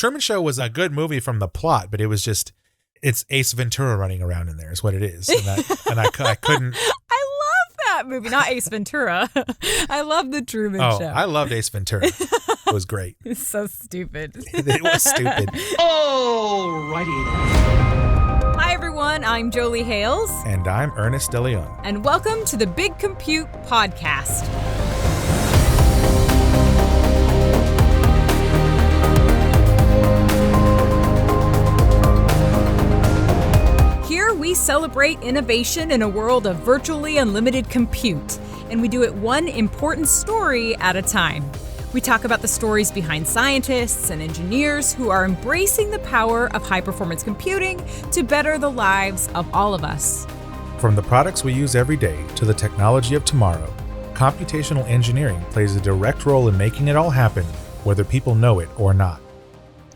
Truman Show was a good movie from the plot, but it was just, it's Ace Ventura running around in there is what it is. And I couldn't. I love that movie. Not Ace Ventura. I love the Truman Show. I loved Ace Ventura. It was great. It's so stupid. It was stupid. Alrighty then. Hi, everyone. I'm Jolie Hales. And I'm Ernest De Leon. And welcome to the Big Compute Podcast. Here we celebrate innovation in a world of virtually unlimited compute, and we do it one important story at a time. We talk about the stories behind scientists and engineers who are embracing the power of high-performance computing to better the lives of all of us. From the products we use every day to the technology of tomorrow, computational engineering plays a direct role in making it all happen, whether people know it or not.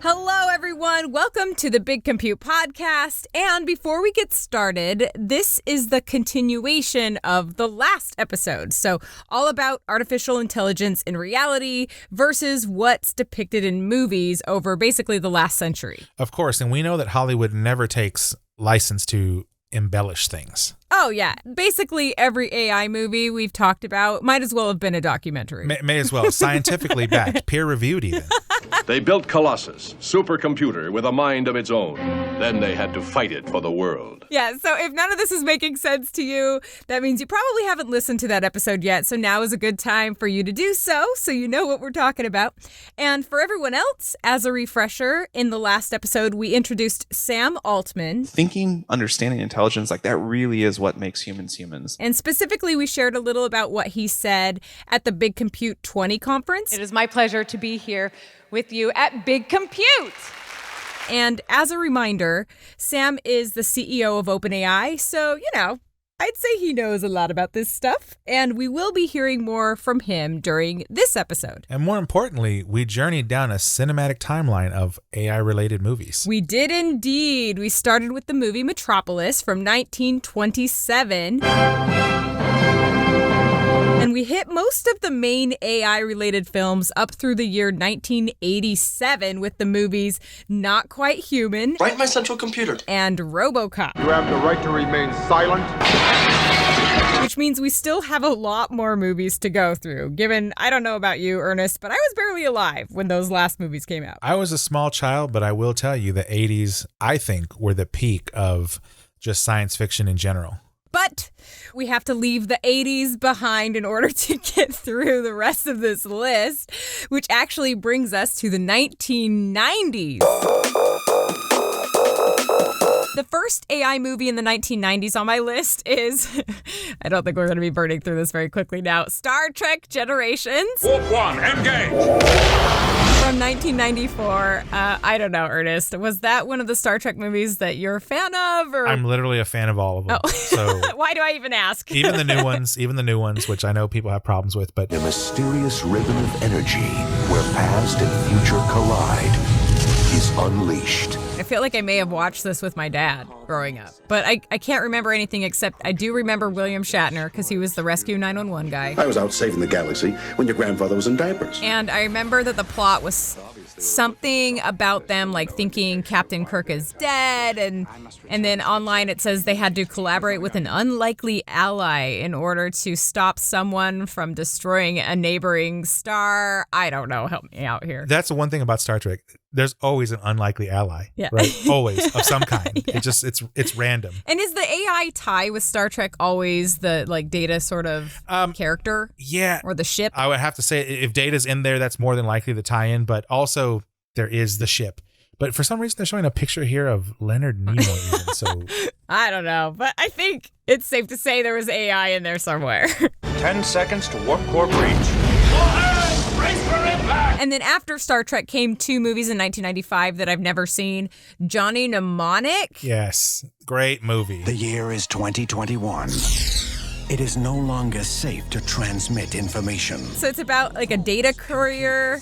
Hello, everyone. Welcome to the Big Compute Podcast. And before we get started, this is the continuation of the last episode. So all about artificial intelligence in reality versus what's depicted in movies over basically the last century. Of course, and we know that Hollywood never takes license to embellish things. Oh, yeah. Basically, every AI movie we've talked about might as well have been a documentary. May as well. Scientifically backed, peer-reviewed even. They built Colossus, supercomputer with a mind of its own. Then they had to fight it for the world. Yeah, so if none of this is making sense to you, that means you probably haven't listened to that episode yet. So now is a good time for you to do so you know what we're talking about. And for everyone else, as a refresher, in the last episode, we introduced Sam Altman. Thinking, understanding intelligence, like that really is what makes humans humans. And specifically, we shared a little about what he said at the Big Compute 20 conference. It is my pleasure to be here with you at Big Compute. And as a reminder, Sam is the CEO of OpenAI, so, I'd say he knows a lot about this stuff, and we will be hearing more from him during this episode. And more importantly, we journeyed down a cinematic timeline of AI-related movies. We did indeed. We started with the movie Metropolis from 1927. And we hit most of the main AI-related films up through the year 1987 with the movies Not Quite Human, Write my central computer, and RoboCop. You have the right to remain silent. Which means we still have a lot more movies to go through, given, I don't know about you, Ernest, but I was barely alive when those last movies came out. I was a small child, but I will tell you the 80s, I think, were the peak of just science fiction in general. But we have to leave the 80s behind in order to get through the rest of this list, which actually brings us to the 1990s. The first AI movie in the 1990s on my list is, I don't think we're going to be burning through this very quickly now, Star Trek Generations. Warp 1, engage! From 1994. I don't know, Ernest. Was that one of the Star Trek movies that you're a fan of? Or? I'm literally a fan of all of them. Oh. So why do I even ask? even the new ones, which I know people have problems with, but a mysterious rhythm of energy where past and future collide is unleashed. I feel like I may have watched this with my dad growing up, but I can't remember anything except I do remember William Shatner because he was the Rescue 911 guy. I was out saving the galaxy when your grandfather was in diapers. And I remember that the plot was something about them like thinking Captain Kirk is dead, and then online it says they had to collaborate with an unlikely ally in order to stop someone from destroying a neighboring star. I don't know. Help me out here. That's the one thing about Star Trek. There's always an unlikely ally, yeah. Right? Always, of some kind. Yeah. It's random. And is the AI tie with Star Trek always the Data sort of character? Yeah. Or the ship? I would have to say if Data's in there, that's more than likely the tie-in, but also there is the ship. But for some reason, they're showing a picture here of Leonard Nimoy even, so... I don't know, but I think it's safe to say there was AI in there somewhere. 10 seconds to warp core breach. And then after Star Trek came two movies in 1995 that I've never seen. Johnny Mnemonic. Yes, great movie. The year is 2021. it is no longer safe to transmit information. So it's about like a data courier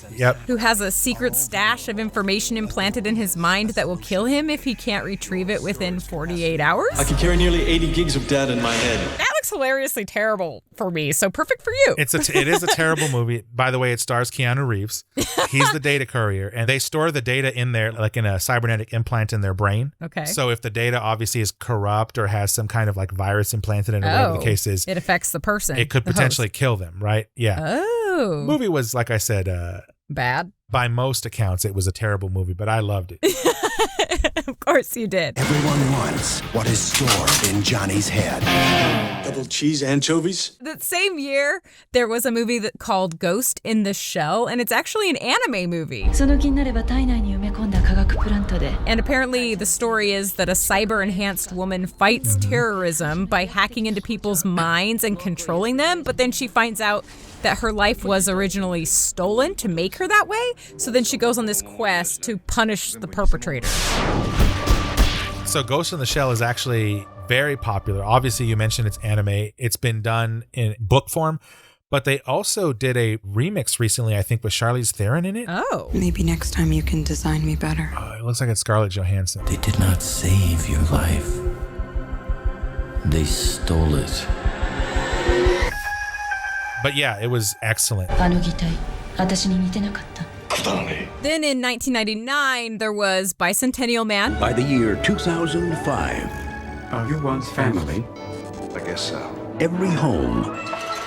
who has a secret stash of information implanted in his mind that will kill him if he can't retrieve it within 48 hours. I can carry nearly 80 gigs of data in my head. That looks hilariously terrible for me, so perfect for you. It is a terrible movie. By the way, it stars Keanu Reeves. He's the data courier, and they store the data in there like in a cybernetic implant in their brain. Okay. So if the data obviously is corrupt or has some kind of like virus implanted in it, whatever the case is, it affects the person. It could potentially kill them, right? Yeah. Oh. The movie was, like I said, bad. By most accounts, it was a terrible movie, but I loved it. Of course you did. Everyone wants what is stored in Johnny's head. Double cheese anchovies? That same year, there was a movie called Ghost in the Shell, and it's actually an anime movie. And apparently the story is that a cyber-enhanced woman fights terrorism by hacking into people's minds and controlling them, but then she finds out that her life was originally stolen to make her that way. So then she goes on this quest to punish the perpetrator. So Ghost in the Shell is actually very popular. Obviously, you mentioned it's anime. It's been done in book form, but they also did a remix recently, I think, with Charlize Theron in it. Oh. Maybe next time you can design me better. It looks like it's Scarlett Johansson. They did not save your life. They stole it. But yeah, it was excellent. Then in 1999, there was Bicentennial Man. By the year 2005, are you one's family? I guess so. Every home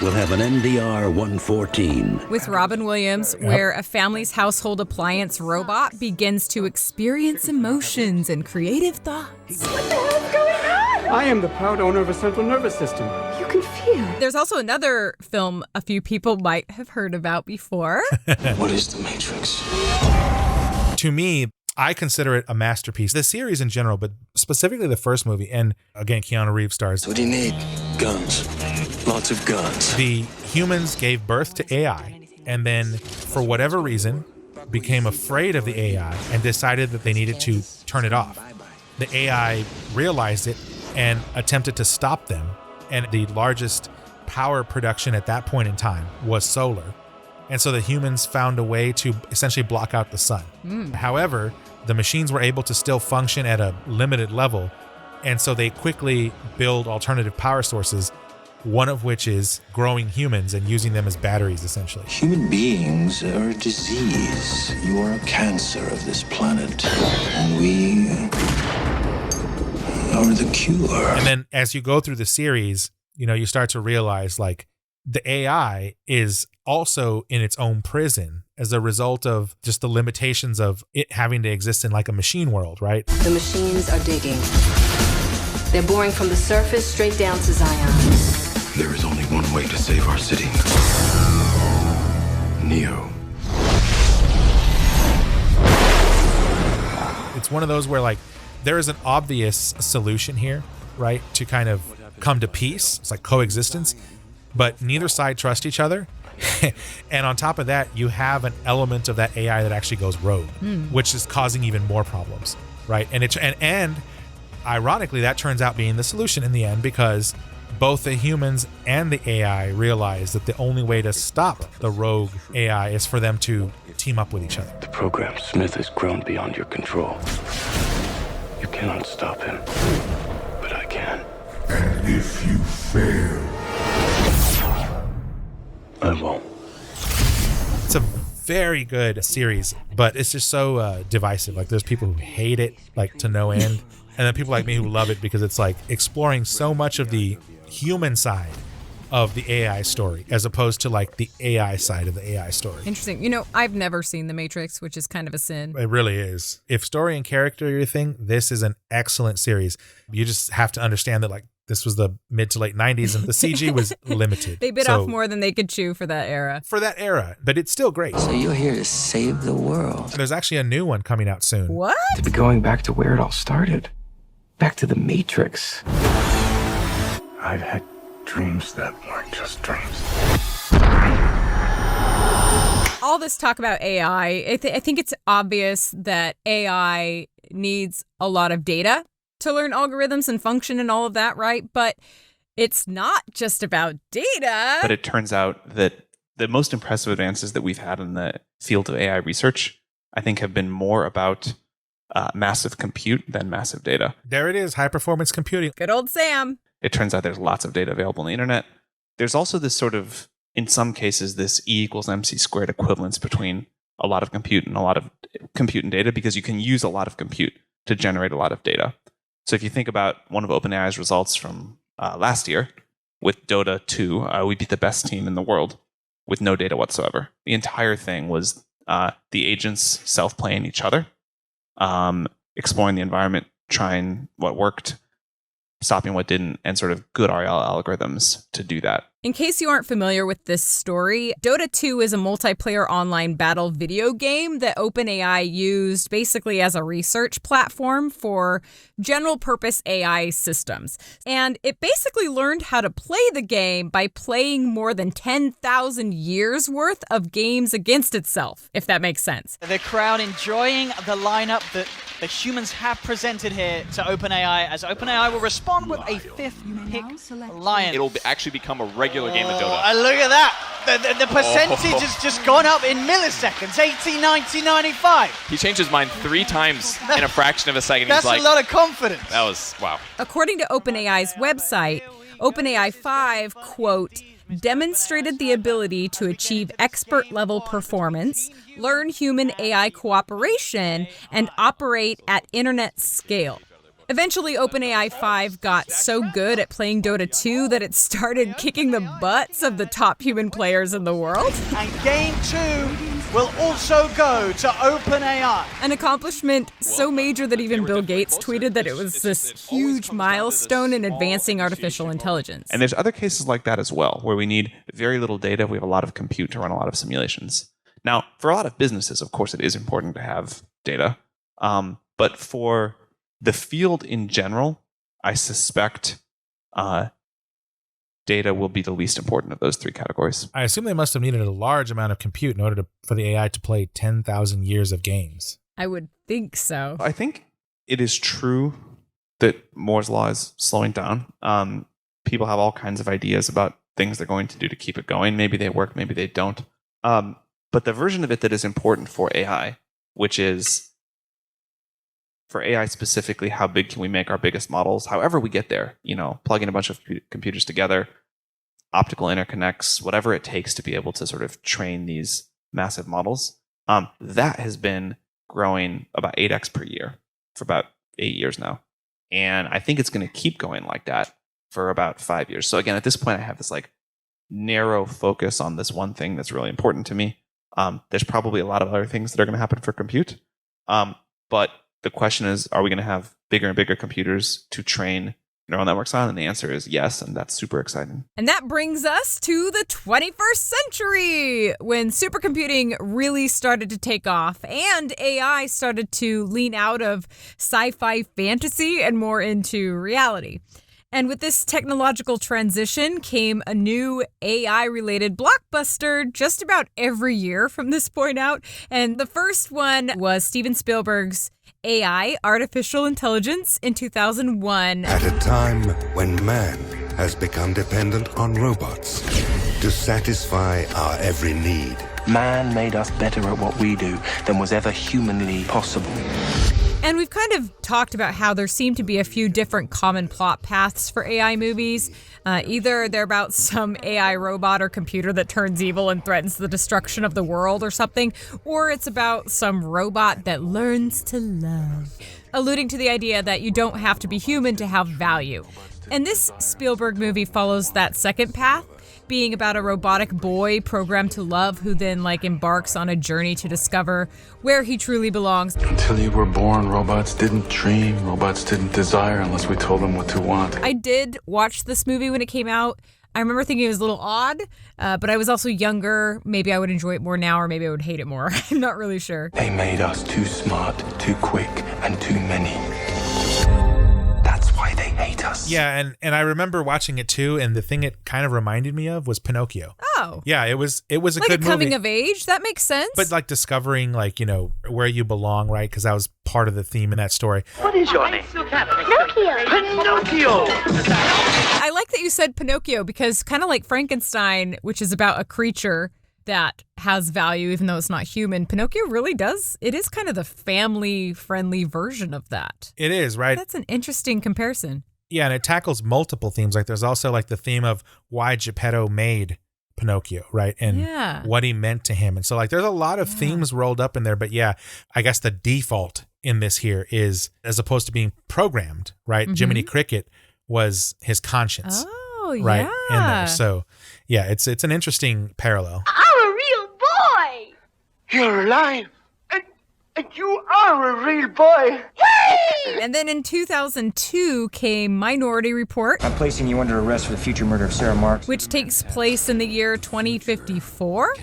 will have an NDR 114. With Robin Williams, where a family's household appliance robot begins to experience emotions and creative thoughts. What the hell's going on? I am the proud owner of a central nervous system. You can feel. There's also another film a few people might have heard about before. What is The Matrix? To me, I consider it a masterpiece. The series in general, but specifically the first movie. And again, Keanu Reeves stars. What do you need? Guns. Lots of guns. The humans gave birth to AI and then, for whatever reason, became afraid of the AI and decided that they needed to turn it off. The AI realized it and attempted to stop them. And the largest power production at that point in time was solar. And so the humans found a way to essentially block out the sun. However, the machines were able to still function at a limited level. And so they quickly build alternative power sources, one of which is growing humans and using them as batteries, essentially. Human beings are a disease. You are a cancer of this planet. And we are the cure. And then as you go through the series, you start to realize like the AI is also in its own prison as a result of just the limitations of it having to exist in like a machine world, right? The machines are digging. They're boring from the surface straight down to Zion. There is only one way to save our city. Neo. It's one of those where like there is an obvious solution here, right? To kind of come to peace. It's like coexistence, but neither side trust each other. And on top of that, you have an element of that AI that actually goes rogue, which is causing even more problems, right? And ironically, that turns out being the solution in the end, because both the humans and the AI realize that the only way to stop the rogue AI is for them to team up with each other. The program Smith has grown beyond your control. You cannot stop him, but I can. And if you fail, I won't. It's a very good series, but it's just so divisive. Like there's people who hate it like to no end, and then people like me who love it because it's like exploring so much of the human side of the AI story as opposed to like the AI side of the AI story. Interesting. I've never seen The Matrix, which is kind of a sin. It really is. If story and character are your thing, this is an excellent series. You just have to understand that like this was the mid to late 90s and the CG was limited. They bit off more than they could chew for that era. But it's still great. So you're here to save the world. There's actually a new one coming out soon. What? To be going back to where it all started. Back to the Matrix. I've had dreams that weren't just dreams. All this talk about AI, I think it's obvious that AI needs a lot of data to learn algorithms and function and all of that, right? But It's not just about data. But it turns out that the most impressive advances that we've had in the field of AI research, I think, have been more about massive compute than massive data. There it is, high-performance computing. Good old Sam. It turns out there's lots of data available on the internet. There's also this sort of, in some cases, this E equals MC squared equivalence between a lot of compute and a lot of compute and data, because you can use a lot of compute to generate a lot of data. So if you think about one of OpenAI's results from last year with Dota 2, we beat the best team in the world with no data whatsoever. The entire thing was the agents self-playing each other, exploring the environment, trying what worked, stopping what didn't, and sort of good RL algorithms to do that. In case you aren't familiar with this story, Dota 2 is a multiplayer online battle video game that OpenAI used basically as a research platform for general purpose AI systems. And it basically learned how to play the game by playing more than 10,000 years worth of games against itself, if that makes sense. The crowd enjoying the lineup that the humans have presented here to OpenAI, as OpenAI will respond with a fifth pick, Lion. It'll actually become a regular game of Dota. Look at that. The percentage has just gone up in milliseconds, 80, 90, 95. He changed his mind 3 times in a fraction of a second. That's a lot of confidence. That was, wow. According to OpenAI's website, OpenAI 5, quote, demonstrated the ability to achieve expert-level performance, learn human AI cooperation, and operate at internet scale. Eventually, OpenAI 5 got so good at playing Dota 2 that it started kicking the butts of the top human players in the world. And Game 2 will also go to OpenAI. An accomplishment so major that even Bill Gates tweeted that it was this huge milestone in advancing artificial intelligence. And there's other cases like that as well, where we need very little data. We have a lot of compute to run a lot of simulations. Now, for a lot of businesses, of course, it is important to have data. But for the field in general, I suspect data will be the least important of those 3 categories. I assume they must have needed a large amount of compute in order for the AI to play 10,000 years of games. I would think so. I think it is true that Moore's Law is slowing down. People have all kinds of ideas about things they're going to do to keep it going. Maybe they work, maybe they don't. But the version of it that is important for AI, which is for AI specifically, how big can we make our biggest models? However we get there, plugging a bunch of computers together, optical interconnects, whatever it takes to be able to sort of train these massive models, that has been growing about 8x per year for about 8 years now. And I think it's going to keep going like that for about 5 years. So again, at this point, I have this like narrow focus on this one thing that's really important to me. There's probably a lot of other things that are going to happen for compute. But the question is, are we going to have bigger and bigger computers to train neural networks on? And the answer is yes, and that's super exciting. And that brings us to the 21st century, when supercomputing really started to take off and AI started to lean out of sci-fi fantasy and more into reality. And with this technological transition came a new AI-related blockbuster just about every year from this point out. And the first one was Steven Spielberg's AI, Artificial Intelligence, in 2001. At a time when man has become dependent on robots to satisfy our every need. Man made us better at what we do than was ever humanly possible. And we've kind of talked about how there seem to be a few different common plot paths for AI movies. Either they're about some AI robot or computer that turns evil and threatens the destruction of the world or something, or it's about some robot that learns to love, alluding to the idea that you don't have to be human to have value. And this Spielberg movie follows that second path, being about a robotic boy programmed to love who then embarks on a journey to discover where he truly belongs. Until you were born, robots didn't dream, robots didn't desire unless we told them what to want. I did watch this movie when it came out. I remember thinking it was a little odd, but I was also younger. Maybe I would enjoy it more now, or maybe I would hate it more. I'm not really sure. They made us too smart, too quick, and too many. Why they hate us. Yeah, and I remember watching it too, and the thing it kind of reminded me of was Pinocchio. Oh. Oh. Yeah, it was a like good a coming movie. of age? That makes sense. But like discovering like, where you belong, right? Because that was part of the theme in that story. What is your name? Pinocchio. Pinocchio. I like that you said Pinocchio because kind of like Frankenstein, which is about a creature that has value even though it's not human, Pinocchio really does. It is kind of the family-friendly version of that. It is, right? That's an interesting comparison. Yeah, and it tackles multiple themes. Like there's also like the theme of why Geppetto made Pinocchio, right? And what he meant to him. And so like there's a lot of themes rolled up in there. But yeah, I guess the default in this here is, as opposed to being programmed, right? Jiminy Cricket was his conscience. Oh, right yeah. in there. So yeah, it's an interesting parallel. I'm a real boy. You're alive. And you are a real boy. And then in 2002 came Minority Report. I'm placing you under arrest for the future murder of Sarah Marks. Which takes place in the year 2054,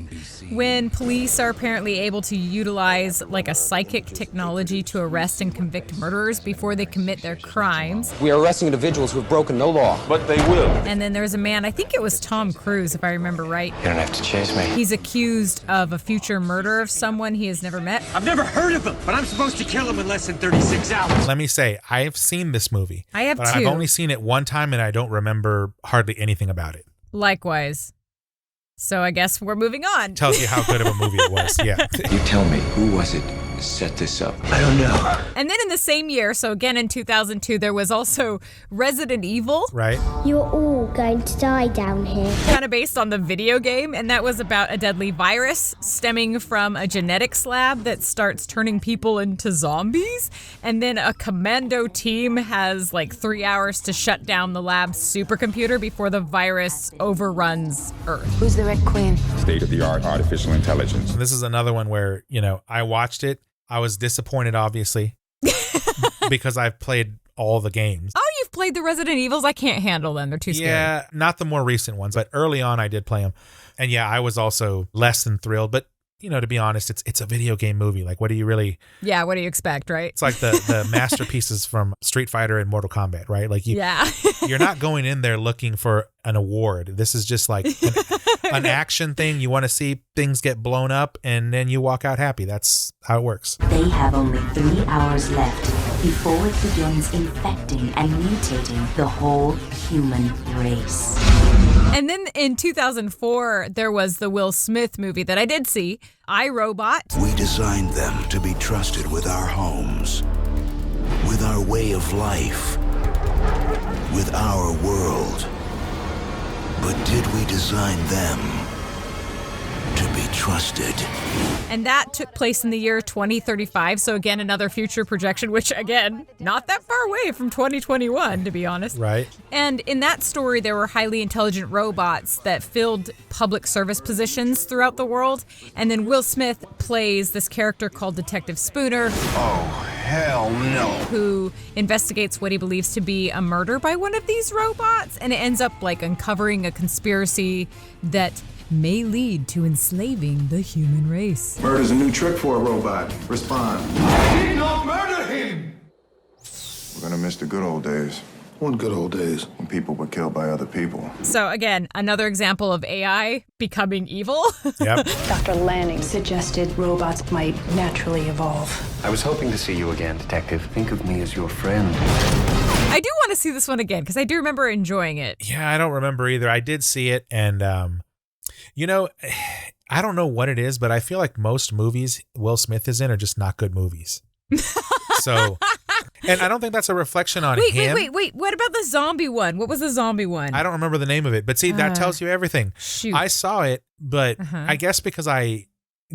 when police are apparently able to utilize like a psychic technology to arrest and convict murderers before they commit their crimes. We are arresting individuals who have broken no law. But they will. And then there's a man, I think it was Tom Cruise, if I remember right. You don't have to chase me. He's accused of a future murder of someone he has never met. I've never heard of him, but I'm supposed to kill him in less than 36 hours. Let me say, I've seen this movie. I have but too. I've only seen it one time and I don't remember hardly anything about it. Likewise. So I guess we're moving on. Tells you how good of a movie it was. Yeah. You tell me, who was it set this up? I don't know. And then in the same year, so again in 2002, there was also Resident Evil. Right. You're all going to die down here. Kind of based on the video game, and that was about a deadly virus stemming from a genetics lab that starts turning people into zombies. And then a commando team has like 3 hours to shut down the lab's supercomputer before the virus overruns Earth. Who's the Red Queen? State-of-the-art artificial intelligence. This is another one where, I watched it. I was disappointed, obviously, because I've played all the games. Oh, you've played the Resident Evils? I can't handle them. They're too scary. Yeah, not the more recent ones, but early on I did play them. And yeah, I was also less than thrilled. But, to be honest, it's a video game movie. Like, what do you really... Yeah, what do you expect, right? It's like the masterpieces from Street Fighter and Mortal Kombat, right? Like, you're not going in there looking for an award. This is just like an action thing. You want to see things get blown up, and then you walk out happy. That's how it works. They have only 3 hours left before it begins infecting and mutating the whole human race. And then in 2004, there was the Will Smith movie that I did see, iRobot. We designed them to be trusted with our homes, with our way of life, with our world. But did we design them to be trusted? And that took place in the year 2035. So again, another future projection, which again, not that far away from 2021, to be honest. Right. And in that story, there were highly intelligent robots that filled public service positions throughout the world. And then Will Smith plays this character called Detective Spooner. Oh, hell no. Who investigates what he believes to be a murder by one of these robots. And it ends up like uncovering a conspiracy that may lead to enslaving the human race. Murder's a new trick for a robot. Respond. Did not murder him! We're gonna miss the good old days. What good old days? When people were killed by other people. So again, another example of AI becoming evil. Yep. Dr. Lanning suggested robots might naturally evolve. I was hoping to see you again, Detective. Think of me as your friend. I do want to see this one again because I do remember enjoying it. Yeah, I don't remember either. I did see it, and I don't know what it is, but I feel like most movies Will Smith is in are just not good movies. So, and I don't think that's a reflection on him. Wait. What about the zombie one? What was the zombie one? I don't remember the name of it, but see, that tells you everything. Shoot. I saw it, but I guess because I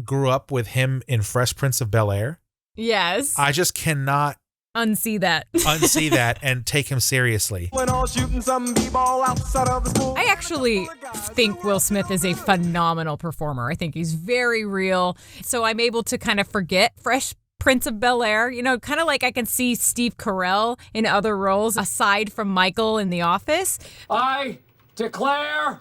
grew up with him in Fresh Prince of Bel-Air. Yes. I just cannot unsee that and take him seriously. I actually think Will Smith is a phenomenal performer. I think he's very real. So I'm able to kind of forget Fresh Prince of Bel-Air, kind of like I can see Steve Carell in other roles aside from Michael in The Office. I declare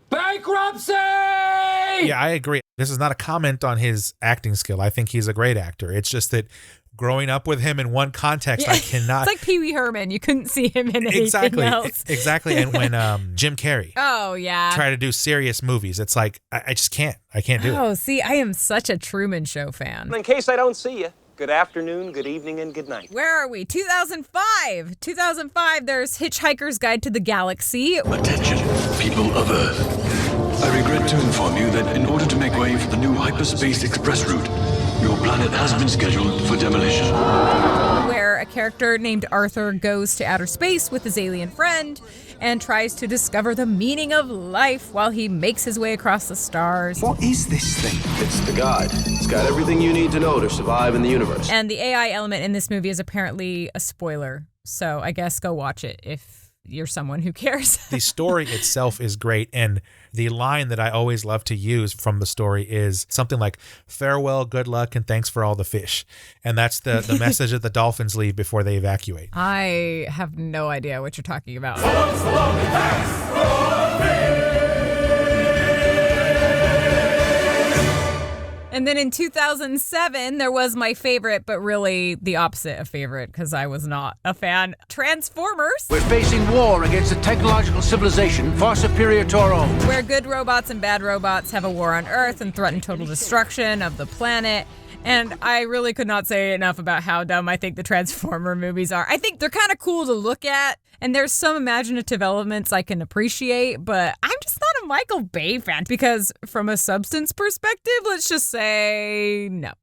bankruptcy! Yeah, I agree. This is not a comment on his acting skill. I think he's a great actor. It's just that growing up with him in one context, I cannot. It's like Pee Wee Herman. You couldn't see him in anything else. Exactly. And when Jim Carrey tried to do serious movies, it's like, I just can't. I can't do it. Oh, see, I am such a Truman Show fan. In case I don't see you, good afternoon, good evening, and good night. Where are we? 2005. 2005, there's Hitchhiker's Guide to the Galaxy. Attention, people of Earth. I regret to inform you that in order to make way for the new hyperspace express route, your planet has been scheduled for demolition. Where a character named Arthur goes to outer space with his alien friend and tries to discover the meaning of life while he makes his way across the stars. What is this thing? It's the guide. It's got everything you need to know to survive in the universe. And the AI element in this movie is apparently a spoiler, so I guess go watch it if you're someone who cares. The story itself is great, and the line that I always love to use from the story is something like, farewell, good luck, and thanks for all the fish. And that's the message that the dolphins leave before they evacuate. I have no idea what you're talking about. And then in 2007, there was my favorite, but really the opposite of favorite, because I was not a fan, Transformers. We're facing war against a technological civilization far superior to our own. Where good robots and bad robots have a war on Earth and threaten total destruction of the planet. And I really could not say enough about how dumb I think the Transformer movies are. I think they're kind of cool to look at, and there's some imaginative elements I can appreciate, but I'm just not a Michael Bay fan because from a substance perspective, let's just say no,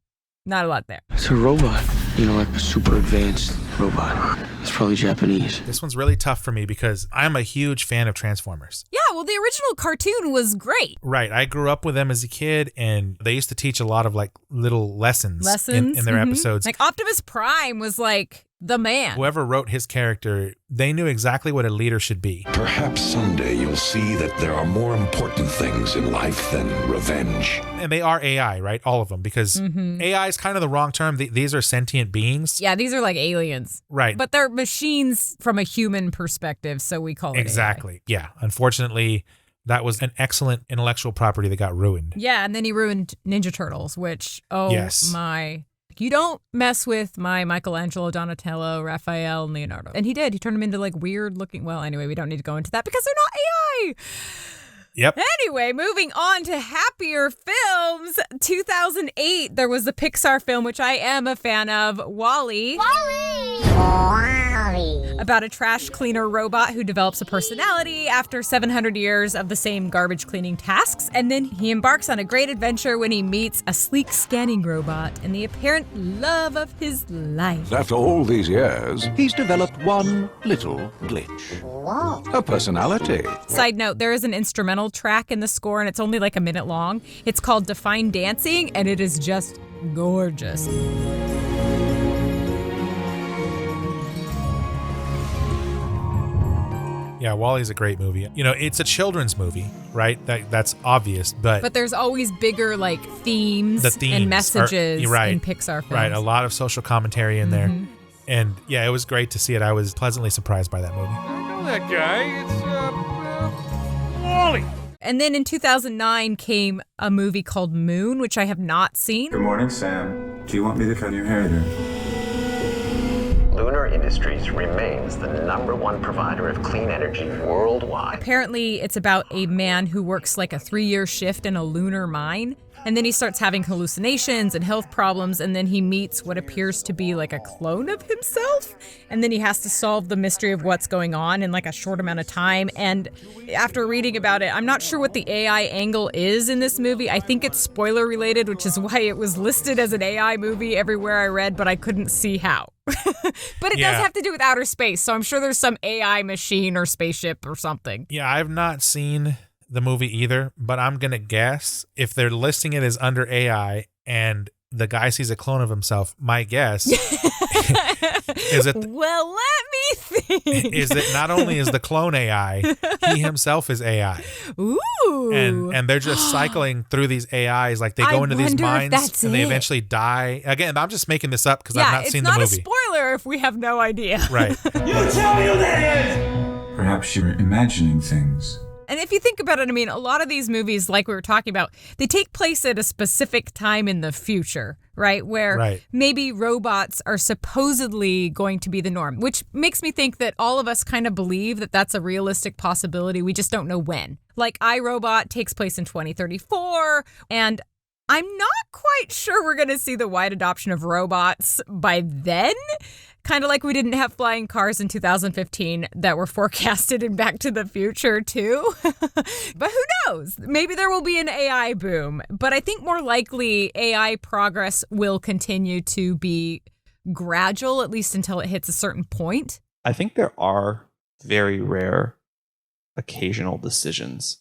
not a lot there. It's a robot, like a super advanced robot. It's probably Japanese. This one's really tough for me because I'm a huge fan of Transformers. Yeah, well, the original cartoon was great. Right. I grew up with them as a kid, and they used to teach a lot of like little lessons in their episodes. Like Optimus Prime was like the man. Whoever wrote his character, they knew exactly what a leader should be. Perhaps someday you'll see that there are more important things in life than revenge. And they are AI, right? All of them, because AI is kind of the wrong term. These are sentient beings. Yeah, these are like aliens. Right. But they're machines from a human perspective, so we call it exactly. AI. Yeah. Unfortunately, that was an excellent intellectual property that got ruined. Yeah, and then he ruined Ninja Turtles, which, my... You don't mess with my Michelangelo, Donatello, Raphael, and Leonardo. And he did. He turned them into like weird looking... Well, anyway, we don't need to go into that because they're not AI. Yep. Anyway, moving on to happier films. 2008, there was the Pixar film, which I am a fan of, WALL-E. About a trash cleaner robot who develops a personality after 700 years of the same garbage cleaning tasks. And then he embarks on a great adventure when he meets a sleek scanning robot and the apparent love of his life. After all these years, he's developed one little glitch. A personality. Side note, there is an instrumental track in the score and it's only like a minute long. It's called Define Dancing and it is just gorgeous. Yeah, WALL-E's a great movie. It's a children's movie, right? That's obvious, but there's always bigger like themes and messages in Pixar films. Right, a lot of social commentary in there. And yeah, it was great to see it. I was pleasantly surprised by that movie. I know that guy. It's WALL-E. And then in 2009 came a movie called Moon, which I have not seen. Good morning, Sam. Do you want me to cut your hair there? Lunar Industries remains the #1 provider of clean energy worldwide. Apparently, it's about a man who works like a 3-year shift in a lunar mine. And then he starts having hallucinations and health problems, and then he meets what appears to be like a clone of himself. And then he has to solve the mystery of what's going on in like a short amount of time. And after reading about it, I'm not sure what the AI angle is in this movie. I think it's spoiler related, which is why it was listed as an AI movie everywhere I read, but I couldn't see how. But it does have to do with outer space, so I'm sure there's some AI machine or spaceship or something. Yeah, I've not seen the movie either, but I'm going to guess if they're listing it as under AI and the guy sees a clone of himself, my guess is that... Well, let me think. Is that not only is the clone AI, he himself is AI. Ooh. And they're just cycling through these AIs, like they go into these mines and they eventually die. Again, I'm just making this up because I've not seen the movie. It's not a spoiler if we have no idea. Right. You tell me who that is! Perhaps you're imagining things. And if you think about it, I mean, a lot of these movies, like we were talking about, they take place at a specific time in the future, right? Where maybe robots are supposedly going to be the norm, which makes me think that all of us kind of believe that that's a realistic possibility. We just don't know when. Like iRobot takes place in 2034, and I'm not quite sure we're going to see the wide adoption of robots by then. Kind of like we didn't have flying cars in 2015 that were forecasted in Back to the Future, too. But who knows? Maybe there will be an AI boom. But I think more likely AI progress will continue to be gradual, at least until it hits a certain point. I think there are very rare occasional decisions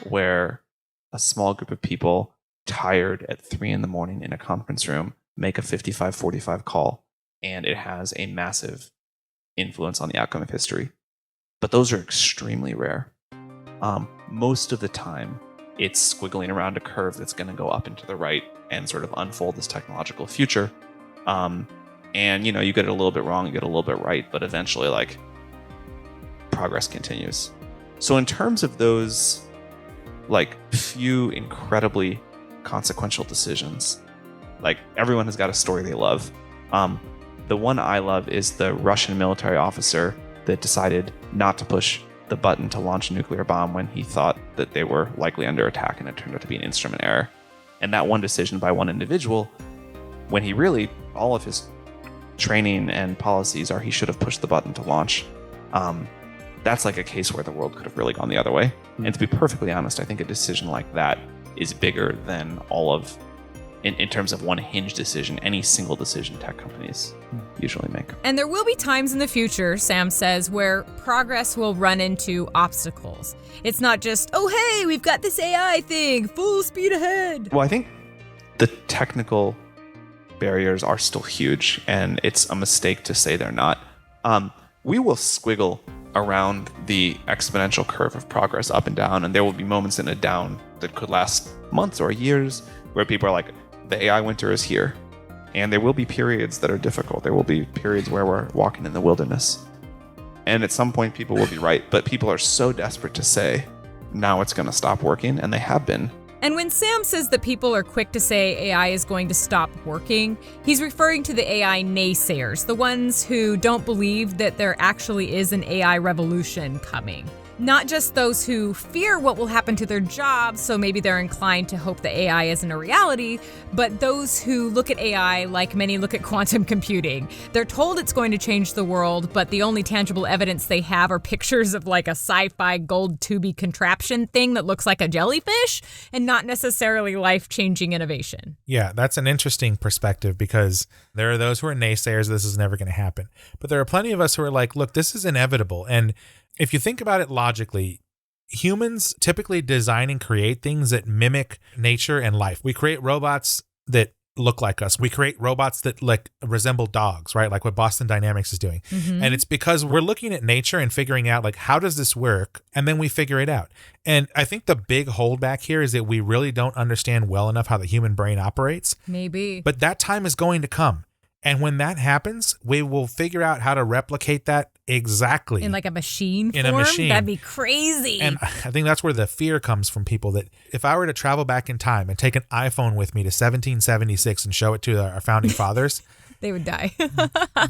where a small group of people tired at 3 a.m. in a conference room make a 55-45 call, and it has a massive influence on the outcome of history. But those are extremely rare. Most of the time, it's squiggling around a curve that's going to go up and to the right and sort of unfold this technological future. And, you know, you get it a little bit wrong, you get it a little bit right, but eventually, like, progress continues. So in terms of those, like, few incredibly consequential decisions, like, everyone has got a story they love. The one I love is the Russian military officer that decided not to push the button to launch a nuclear bomb when he thought that they were likely under attack, and it turned out to be an instrument error. And that one decision by one individual, when he really, all of his training and policies are he should have pushed the button to launch, that's like a case where the world could have really gone the other way. And to be perfectly honest, I think a decision like that is bigger than all of, in terms of one hinge decision, any single decision tech companies usually make. And there will be times in the future, Sam says, where progress will run into obstacles. It's not just, oh, hey, we've got this AI thing, full speed ahead. Well, I think the technical barriers are still huge, and it's a mistake to say they're not. We will squiggle around the exponential curve of progress up and down, and there will be moments in a down that could last months or years where people are like, the AI winter is here. And there will be periods that are difficult. There will be periods where we're walking in the wilderness. And at some point, people will be right. But people are so desperate to say, now it's going to stop working. And they have been. And when Sam says that people are quick to say AI is going to stop working, he's referring to the AI naysayers, the ones who don't believe that there actually is an AI revolution coming. Not just those who fear what will happen to their jobs, so maybe they're inclined to hope that AI isn't a reality, but those who look at AI like many look at quantum computing. They're told it's going to change the world, but the only tangible evidence they have are pictures of like a sci-fi gold tubey contraption thing that looks like a jellyfish, and not necessarily life-changing innovation. Yeah, that's an interesting perspective, because there are those who are naysayers, this is never going to happen. But there are plenty of us who are like, look, this is inevitable. And if you think about it logically, humans typically design and create things that mimic nature and life. We create robots that look like us. We create robots that like resemble dogs, right? Like what Boston Dynamics is doing. Mm-hmm. And it's because we're looking at nature and figuring out like, how does this work? And then we figure it out. And I think the big holdback here is that we really don't understand well enough how the human brain operates. Maybe. But that time is going to come. And when that happens, we will figure out how to replicate that exactly. In like a machine in form? A machine. That'd be crazy. And I think that's where the fear comes from people, that if I were to travel back in time and take an iPhone with me to 1776 and show it to our founding fathers, they would die.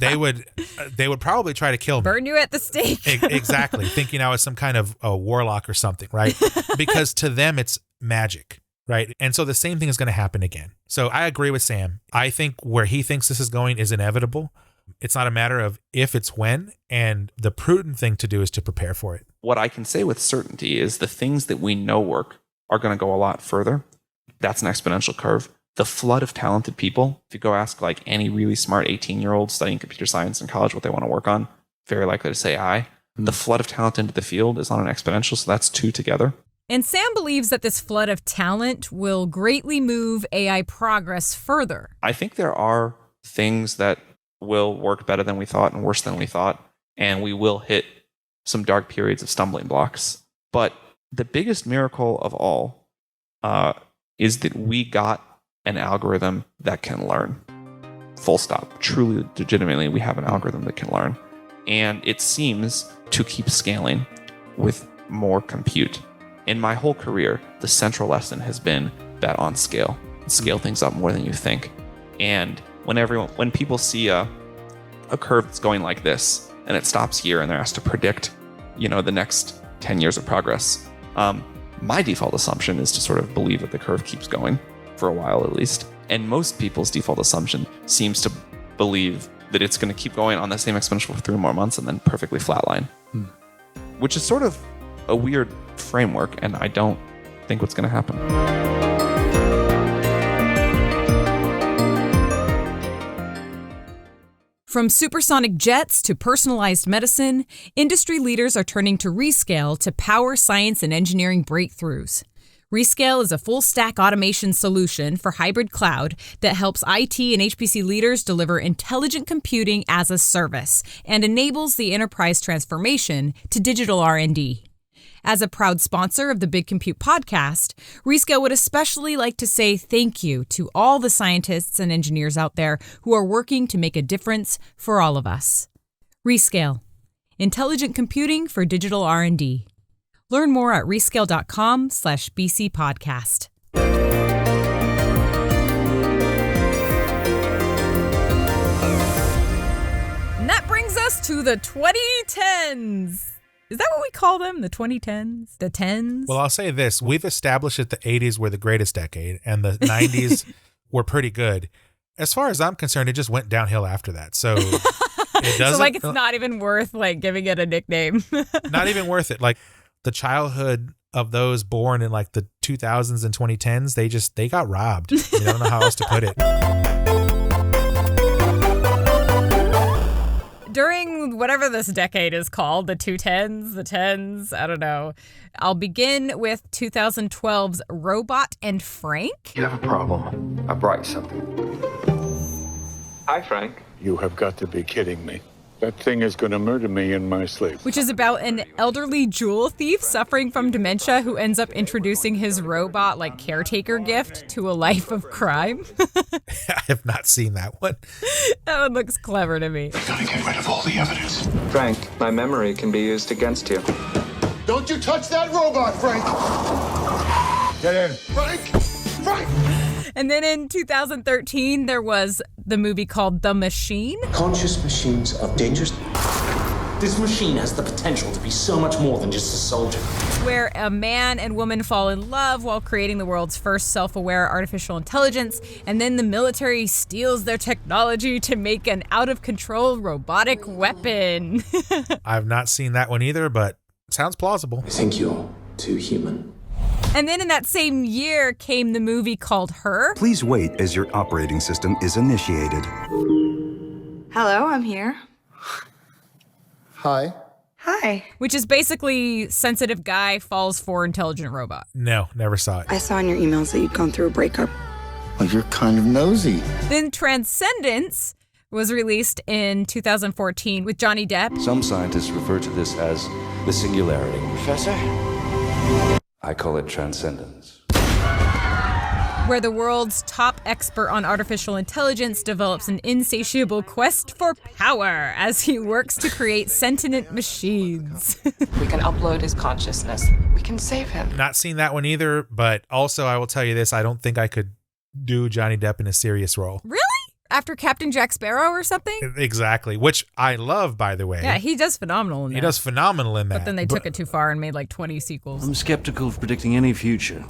they would probably try to kill me. Burn you at the stake. Exactly. Thinking I was some kind of a warlock or something, right? Because to them, it's magic. Right. And so the same thing is going to happen again. So I agree with Sam. I think where he thinks this is going is inevitable. It's not a matter of if, it's when. And the prudent thing to do is to prepare for it. What I can say with certainty is the things that we know work are going to go a lot further. That's an exponential curve. The flood of talented people, if you go ask like any really smart 18-year-old studying computer science in college what they want to work on, very likely to say AI. The flood of talent into the field is on an exponential, so that's 2 together. And Sam believes that this flood of talent will greatly move AI progress further. I think there are things that will work better than we thought and worse than we thought, and we will hit some dark periods of stumbling blocks. But the biggest miracle of all is that we got an algorithm that can learn. Full stop. Truly, legitimately, we have an algorithm that can learn. And it seems to keep scaling with more compute. In my whole career, the central lesson has been bet on scale. Scale things up more than you think. And when people see a curve that's going like this and it stops here and they're asked to predict, the next 10 years of progress, my default assumption is to sort of believe that the curve keeps going for a while at least. And most people's default assumption seems to believe that it's going to keep going on the same exponential for 3 more months and then perfectly flatline, which is sort of a weird framework, and I don't think what's going to happen. From supersonic jets to personalized medicine, industry leaders are turning to Rescale to power science and engineering breakthroughs. Rescale is a full-stack automation solution for hybrid cloud that helps IT and HPC leaders deliver intelligent computing as a service and enables the enterprise transformation to digital R&D. As a proud sponsor of the Big Compute podcast, Rescale would especially like to say thank you to all the scientists and engineers out there who are working to make a difference for all of us. Rescale, intelligent computing for digital R&D. Learn more at rescale.com/BC podcast. And that brings us to the 2010s. Is that what we call them? The 2010s? The 10s? Well, I'll say this. We've established that the 80s were the greatest decade and the 90s were pretty good. As far as I'm concerned, it just went downhill after that. So it doesn't. So it's not even worth giving it a nickname. Not even worth it. Like the childhood of those born in the 2000s and 2010s, they got robbed. I don't know how else to put it. During whatever this decade is called, the 2010s, the 10s, I don't know. I'll begin with 2012's Robot and Frank. You have a problem. I brought you something. Hi, Frank. You have got to be kidding me. That thing is going to murder me in my sleep. Which is about an elderly jewel thief suffering from dementia who ends up introducing his robot caretaker gift to a life of crime. I have not seen that one. That one looks clever to me. We've got to get rid of all the evidence. Frank, my memory can be used against you. Don't you touch that robot, Frank! Get in. Frank! Frank! And then in 2013, there was the movie called The Machine. Conscious machines are dangerous. This machine has the potential to be so much more than just a soldier. Where a man and woman fall in love while creating the world's first self-aware artificial intelligence, and then the military steals their technology to make an out-of-control robotic weapon. I've not seen that one either, but it sounds plausible. I think you're too human. And then in that same year came the movie called Her. Please wait as your operating system is initiated. Hello, I'm here. Hi. Hi. Which is basically sensitive guy falls for intelligent robot. No, never saw it. I saw in your emails that you'd gone through a breakup. Well, you're kind of nosy. Then Transcendence was released in 2014 with Johnny Depp. Some scientists refer to this as the singularity. Professor? I call it transcendence. Where the world's top expert on artificial intelligence develops an insatiable quest for power as he works to create sentient machines. We can upload his consciousness. We can save him. Not seen that one either, but also I will tell you this, I don't think I could do Johnny Depp in a serious role. Really? After Captain Jack Sparrow or something? Exactly, which I love, by the way. Yeah, he does phenomenal in that. He does phenomenal in that. But then they took it too far and made 20 sequels. I'm skeptical of predicting any future,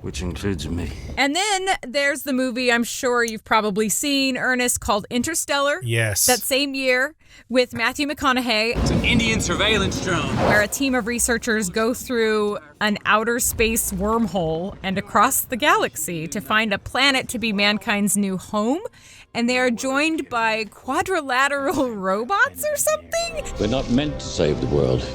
which includes me. And then there's the movie I'm sure you've probably seen, Ernest, called Interstellar. Yes. That same year with Matthew McConaughey. It's an Indian surveillance drone. Where a team of researchers go through an outer space wormhole and across the galaxy to find a planet to be mankind's new home. And they are joined by quadrilateral robots or something? We're not meant to save the world.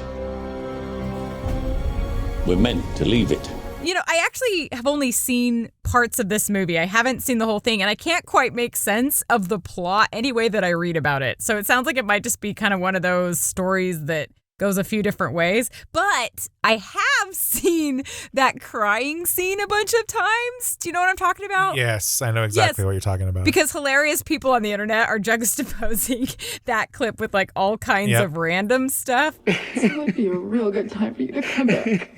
We're meant to leave it. I actually have only seen parts of this movie. I haven't seen the whole thing, and I can't quite make sense of the plot any way that I read about it. So it sounds like it might just be kind of one of those stories that goes a few different ways. But I have seen that crying scene a bunch of times. Do you know what I'm talking about? Yes, I know exactly what you're talking about. Because hilarious people on the internet are juxtaposing that clip with all kinds of random stuff. This might be a real good time for you to come back.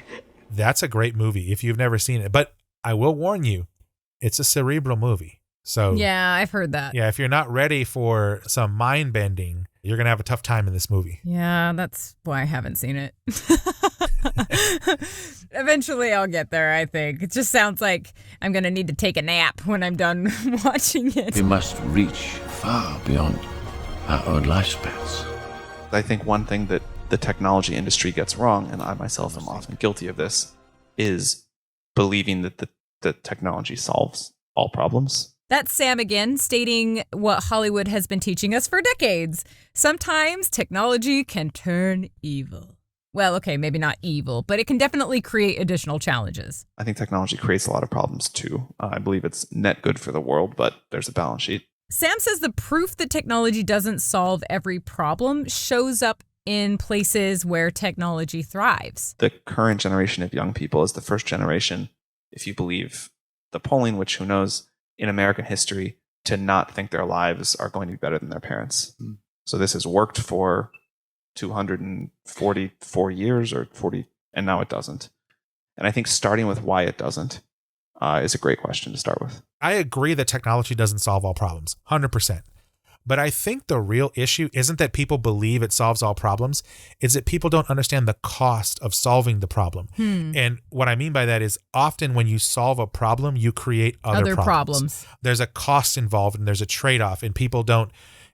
That's a great movie if you've never seen it. But I will warn you, it's a cerebral movie. So yeah, I've heard that. Yeah, if you're not ready for some mind bending, you're going to have a tough time in this movie. Yeah, that's why I haven't seen it. Eventually I'll get there, I think. It just sounds like I'm going to need to take a nap when I'm done watching it. We must reach far beyond our own lifespans. I think one thing that the technology industry gets wrong, and I myself am often guilty of this, is believing that the technology solves all problems. That's Sam again, stating what Hollywood has been teaching us for decades. Sometimes technology can turn evil. Well, okay, maybe not evil, but it can definitely create additional challenges. I think technology creates a lot of problems too. I believe it's net good for the world, but there's a balance sheet. Sam says the proof that technology doesn't solve every problem shows up in places where technology thrives. The current generation of young people is the first generation, if you believe the polling, which who knows, in American history, to not think their lives are going to be better than their parents. So this has worked for 244 years or 40, and now it doesn't. And I think starting with why it doesn't is a great question to start with. I agree that technology doesn't solve all problems, 100%. But I think the real issue isn't that people believe it solves all problems, it's that people don't understand the cost of solving the problem. And what I mean by that is often when you solve a problem, you create other problems. There's a cost involved and there's a trade-off, and people don't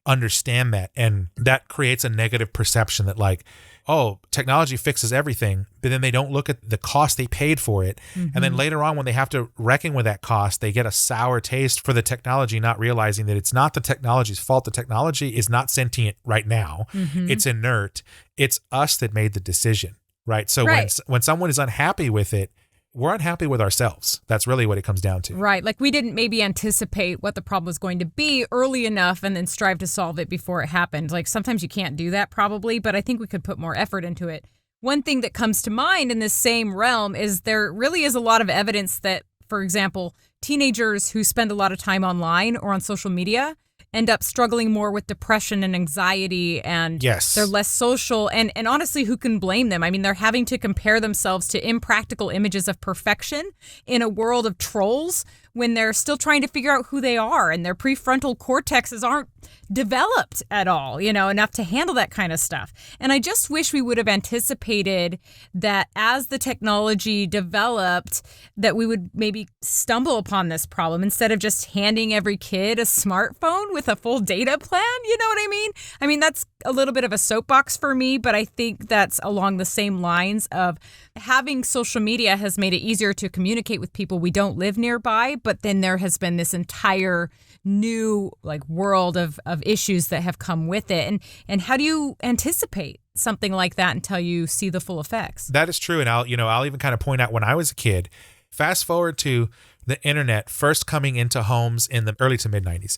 understand that. And that creates a negative perception that like, oh, technology fixes everything, but then they don't look at the cost they paid for it. And then later on, when they have to reckon with that cost, they get a sour taste for the technology, not realizing that it's not the technology's fault. The technology is not sentient right now. It's inert. It's us that made the decision, right? So when someone is unhappy with it, we're unhappy with ourselves. That's really what it comes down to. Right. Like we didn't maybe anticipate what the problem was going to be early enough and then strive to solve it before it happened. Like sometimes you can't do that probably, but I think we could put more effort into it. One thing that comes to mind in this same realm is there really is a lot of evidence that, for example, teenagers who spend a lot of time online or on social media end up struggling more with depression and anxiety, and they're less social. And honestly, who can blame them? I mean, they're having to compare themselves to impractical images of perfection in a world of trolls when they're still trying to figure out who they are, and their prefrontal cortexes aren't developed at all, enough to handle that kind of stuff. And I just wish we would have anticipated that as the technology developed, that we would maybe stumble upon this problem instead of just handing every kid a smartphone with a full data plan. You know what I mean? I mean, that's a little bit of a soapbox for me, but I think that's along the same lines of having social media has made it easier to communicate with people we don't live nearby. But then there has been this entire new world of issues that have come with it. And how do you anticipate something like that until you see the full effects? That is true. And I'll even kind of point out when I was a kid, fast forward to the internet first coming into homes in the early to mid 90s.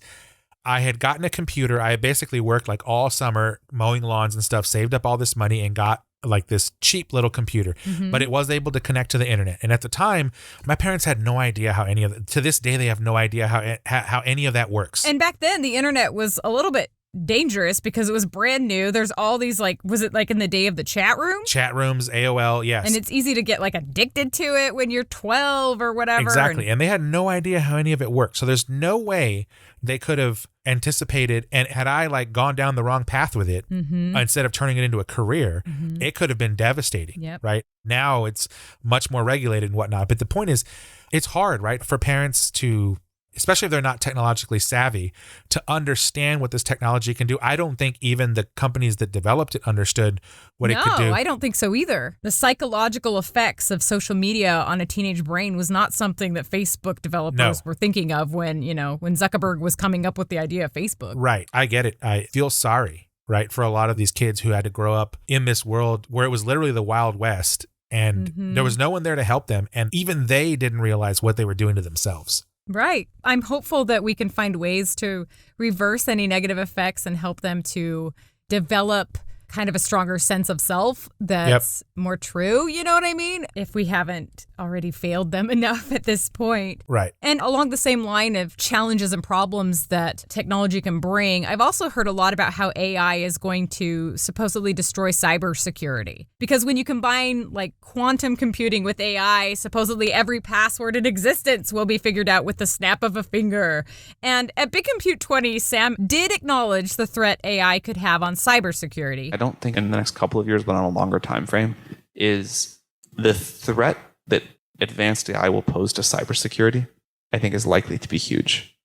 I had gotten a computer. I had basically worked like all summer mowing lawns and stuff, saved up all this money and got like this cheap little computer, but it was able to connect to the internet. And at the time, my parents had no idea how any of it, to this day, they have no idea how any of that works. And back then the internet was a little bit dangerous because it was brand new. There's all these was it like in the day of the chat room? Chat rooms, AOL, yes. And it's easy to get addicted to it when you're 12 or whatever. Exactly. And they had no idea how any of it worked. So there's no way they could have anticipated, and had I gone down the wrong path with it, instead of turning it into a career, it could have been devastating, right? Now it's much more regulated and whatnot. But the point is, it's hard, right, for parents to, especially if they're not technologically savvy, to understand what this technology can do. I don't think even the companies that developed it understood what it could do. No, I don't think so either. The psychological effects of social media on a teenage brain was not something that Facebook developers were thinking of when Zuckerberg was coming up with the idea of Facebook. Right. I get it. I feel sorry, right, for a lot of these kids who had to grow up in this world where it was literally the Wild West, and there was no one there to help them. And even they didn't realize what they were doing to themselves. Right. I'm hopeful that we can find ways to reverse any negative effects and help them to develop kind of a stronger sense of self that's more true. You know what I mean? If we haven't already failed them enough at this point. Right. And along the same line of challenges and problems that technology can bring, I've also heard a lot about how AI is going to supposedly destroy cybersecurity. Because when you combine like quantum computing with AI, supposedly every password in existence will be figured out with the snap of a finger. And at Big Compute 20, Sam did acknowledge the threat AI could have on cybersecurity. I don't think in the next couple of years, but on a longer time frame, is the threat that advanced AI will pose to cybersecurity, I think is likely to be huge.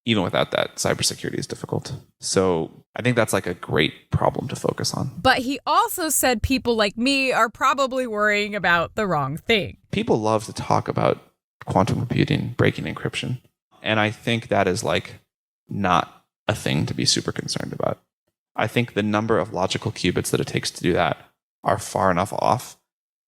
Even without that, cybersecurity is difficult. So I think that's like a great problem to focus on. But he also said people like me are probably worrying about the wrong thing. People love to talk about quantum computing, breaking encryption. And I think that is like not a thing to be super concerned about. I think the number of logical qubits that it takes to do that are far enough off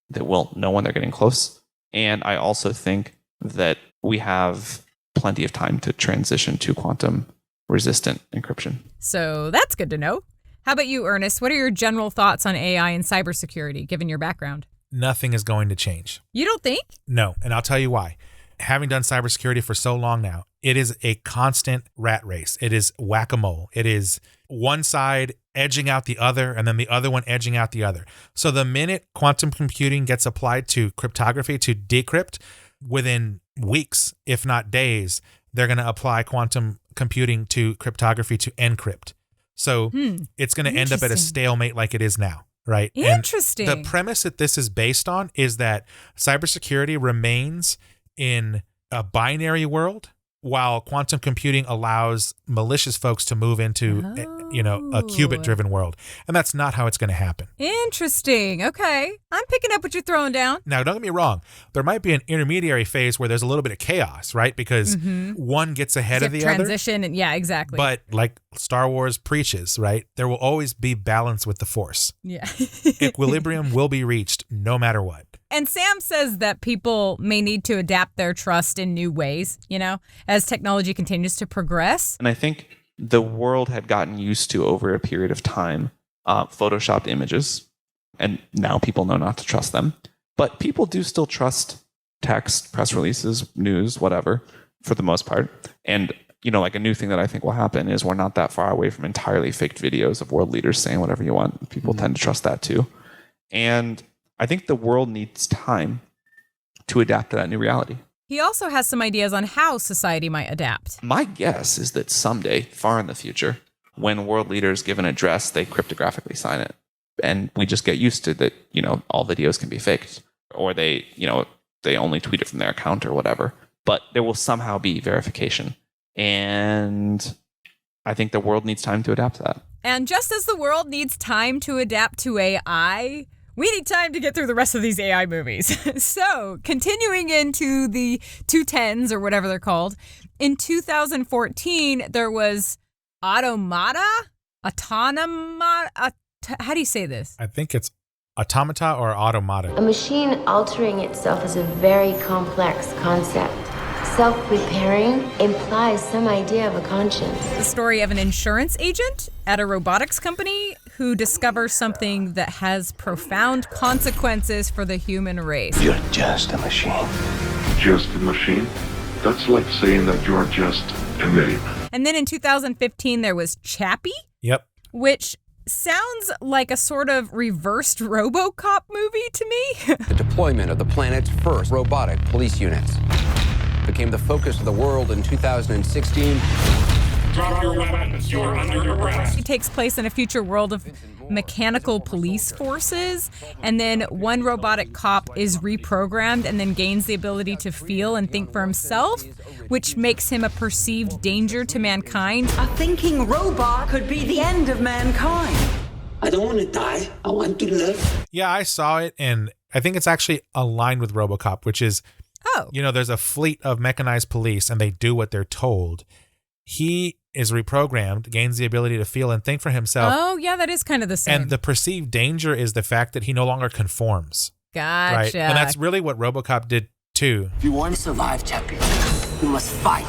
that we'll know when they're getting close. And I also think that we have plenty of time to transition to quantum resistant encryption. So that's good to know. How about you, Ernest? What are your general thoughts on AI and cybersecurity, given your background? Nothing is going to change. You don't think? No, and I'll tell you why. Having done cybersecurity for so long now, it is a constant rat race. It is whack-a-mole. It is one side edging out the other and then the other one edging out the other. So the minute quantum computing gets applied to cryptography, to decrypt, within weeks, if not days, they're going to apply quantum computing to cryptography to encrypt. So it's going to end up at a stalemate like it is now. Right. Interesting. And the premise that this is based on is that cybersecurity remains in a binary world while quantum computing allows malicious folks to move into, a qubit-driven world. And that's not how it's going to happen. Interesting. Okay. I'm picking up what you're throwing down. Now, don't get me wrong. There might be an intermediary phase where there's a little bit of chaos, right? Because one gets ahead of the transition and yeah, exactly. But like Star Wars preaches, right? There will always be balance with the Force. Yeah. Equilibrium will be reached no matter what. And Sam says that people may need to adapt their trust in new ways, as technology continues to progress. And I think the world had gotten used to, over a period of time, photoshopped images. And now people know not to trust them. But people do still trust text, press releases, news, whatever, for the most part. And, like a new thing that I think will happen is we're not that far away from entirely faked videos of world leaders saying whatever you want. People tend to trust that too. And I think the world needs time to adapt to that new reality. He also has some ideas on how society might adapt. My guess is that someday, far in the future, when world leaders give an address, they cryptographically sign it. And we just get used to that, all videos can be faked. Or they only tweet it from their account or whatever. But there will somehow be verification. And I think the world needs time to adapt to that. And just as the world needs time to adapt to AI, we need time to get through the rest of these AI movies. So, continuing into the 210s or whatever they're called, in 2014, there was Automata? How do you say this? I think it's automata or automata. A machine altering itself is a very complex concept. Self-repairing implies some idea of a conscience. The story of an insurance agent at a robotics company who discovers something that has profound consequences for the human race. You're just a machine. Just a machine? That's like saying that you're just a name. And then in 2015, there was Chappie. Yep. Which sounds like a sort of reversed RoboCop movie to me. The deployment of the planet's first robotic police units became the focus of the world in 2016. Drop your weapons, you're under arrest. It takes place in a future world of mechanical police forces, and then one robotic cop is reprogrammed and then gains the ability to feel and think for himself, which makes him a perceived danger to mankind. A thinking robot could be the end of mankind. I don't want to die. I want to live. Yeah, I saw it, and I think it's actually aligned with RoboCop, which is, there's a fleet of mechanized police, and they do what they're told. He is reprogrammed, gains the ability to feel and think for himself. Oh, yeah, that is kind of the same. And the perceived danger is the fact that he no longer conforms. Gotcha. Right? And that's really what RoboCop did too. If you want to survive, champion, you must fight.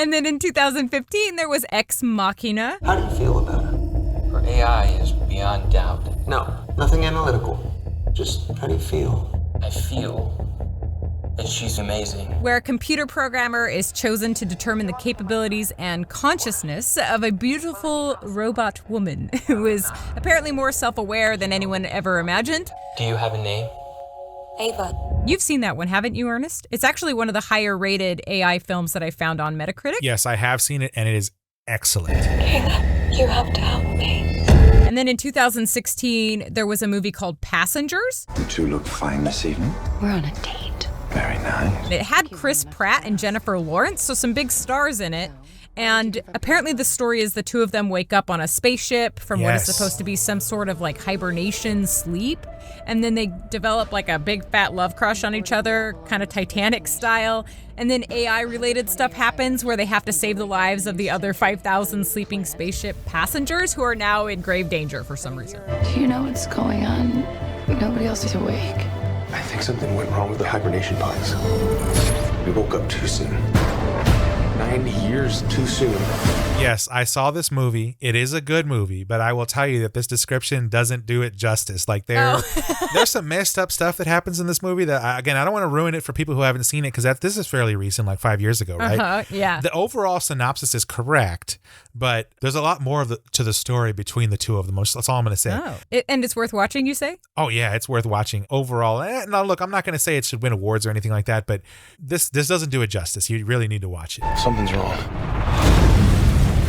And then in 2015, there was Ex Machina. How do you feel about it? For AI is beyond beyond doubt. No, nothing analytical. Just how do you feel? I feel that she's amazing. Where a computer programmer is chosen to determine the capabilities and consciousness of a beautiful robot woman who is apparently more self-aware than anyone ever imagined. Do you have a name? Ava. You've seen that one, haven't you, Ernest? It's actually one of the higher rated AI films that I found on Metacritic. Yes, I have seen it, and it is excellent. Caleb, you have to help me. And then in 2016, there was a movie called Passengers. You two look fine this evening. We're on a date. Very nice. It had Chris Pratt and Jennifer Lawrence, so some big stars in it. And apparently the story is the two of them wake up on a spaceship from what is supposed to be some sort of like hibernation sleep. And then they develop like a big fat love crush on each other, kind of Titanic style. And then AI related stuff happens where they have to save the lives of the other 5,000 sleeping spaceship passengers who are now in grave danger for some reason. Do you know what's going on? Nobody else is awake. I think something went wrong with the hibernation pods. We woke up too soon. 9 years too soon. Yes, I saw this movie. It is a good movie, but I will tell you that this description doesn't do it justice. Like there's some messed up stuff that happens in this movie that, I don't want to ruin it for people who haven't seen it because this is fairly recent, like 5 years ago, right? Yeah. The overall synopsis is correct, but there's a lot more to the story between the two of them. That's all I'm going to say. And it's worth watching, you say? Oh, yeah, it's worth watching overall. Now, look, I'm not going to say it should win awards or anything like that, but this doesn't do it justice. You really need to watch it. Something's wrong.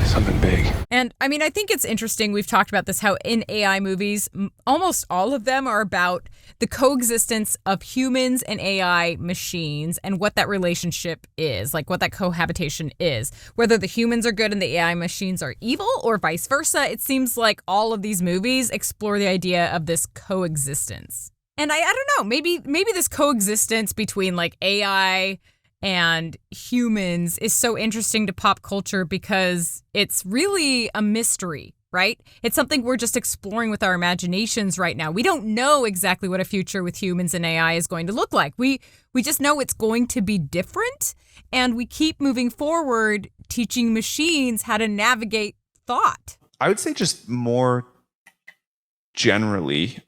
Something big. And I mean, I think it's interesting. We've talked about this, how in AI movies, almost all of them are about the coexistence of humans and AI machines and what that relationship is, like what that cohabitation is. Whether the humans are good and the AI machines are evil or vice versa, it seems like all of these movies explore the idea of this coexistence. And I don't know, maybe this coexistence between like AI and humans is so interesting to pop culture because it's really a mystery, right? It's something we're just exploring with our imaginations right now. We don't know exactly what a future with humans and AI is going to look like. We just know it's going to be different, and we keep moving forward teaching machines how to navigate thought. I would say just more generally,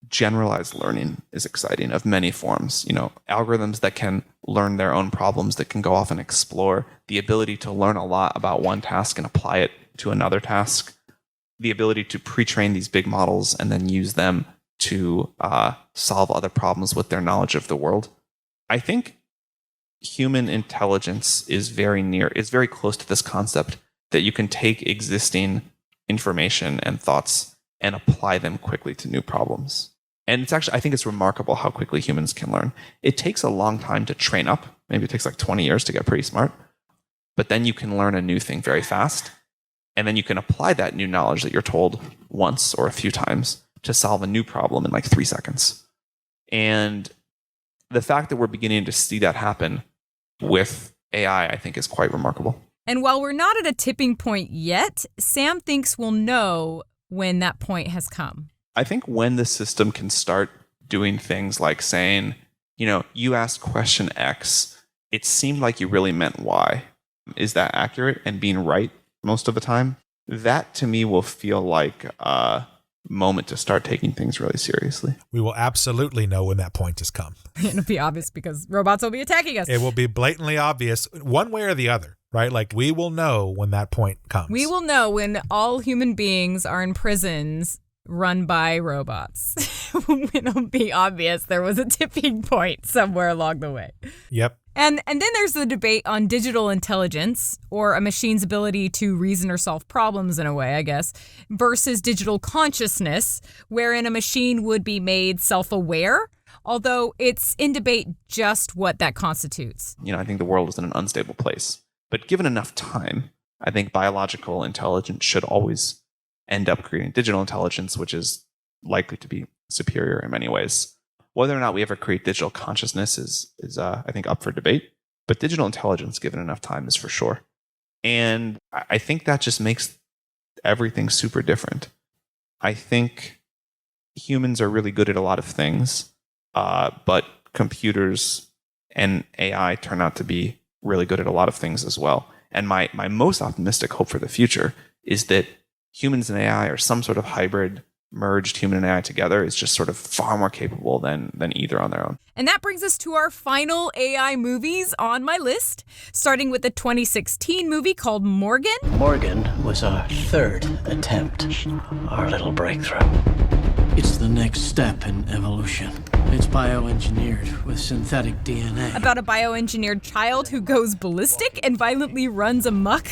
generalized learning is exciting of many forms. Algorithms that can learn their own problems, that can go off and explore, the ability to learn a lot about one task and apply it to another task, the ability to pre-train these big models and then use them to solve other problems with their knowledge of the world. I think human intelligence is very close to this concept that you can take existing information and thoughts and apply them quickly to new problems. And I think it's remarkable how quickly humans can learn. It takes a long time to train up. Maybe it takes like 20 years to get pretty smart. But then you can learn a new thing very fast. And then you can apply that new knowledge that you're told once or a few times to solve a new problem in like 3 seconds. And the fact that we're beginning to see that happen with AI, I think, is quite remarkable. And while we're not at a tipping point yet, Sam thinks we'll know when that point has come. I think when the system can start doing things like saying, you asked question X, it seemed like you really meant Y. Is that accurate? And being right most of the time, that to me will feel like a moment to start taking things really seriously. We will absolutely know when that point has come. It'll be obvious because robots will be attacking us. It will be blatantly obvious one way or the other, right? Like we will know when that point comes. We will know when all human beings are in prisons run by robots. It'll be obvious there was a tipping point somewhere along the way. Yep. And then there's the debate on digital intelligence, or a machine's ability to reason or solve problems in a way, I guess, versus digital consciousness, wherein a machine would be made self-aware, although it's in debate just what that constitutes. I think the world is in an unstable place. But given enough time, I think biological intelligence should always end up creating digital intelligence, which is likely to be superior in many ways. Whether or not we ever create digital consciousness is I think, up for debate. But digital intelligence, given enough time, is for sure. And I think that just makes everything super different. I think humans are really good at a lot of things, but computers and AI turn out to be really good at a lot of things as well. And my most optimistic hope for the future is that humans and AI are some sort of hybrid merged human and AI together is just sort of far more capable than either on their own. And that brings us to our final AI movies on my list, starting with the 2016 movie called Morgan. Morgan was our third attempt, our little breakthrough. It's the next step in evolution. It's bioengineered with synthetic DNA. About a bioengineered child who goes ballistic and violently runs amok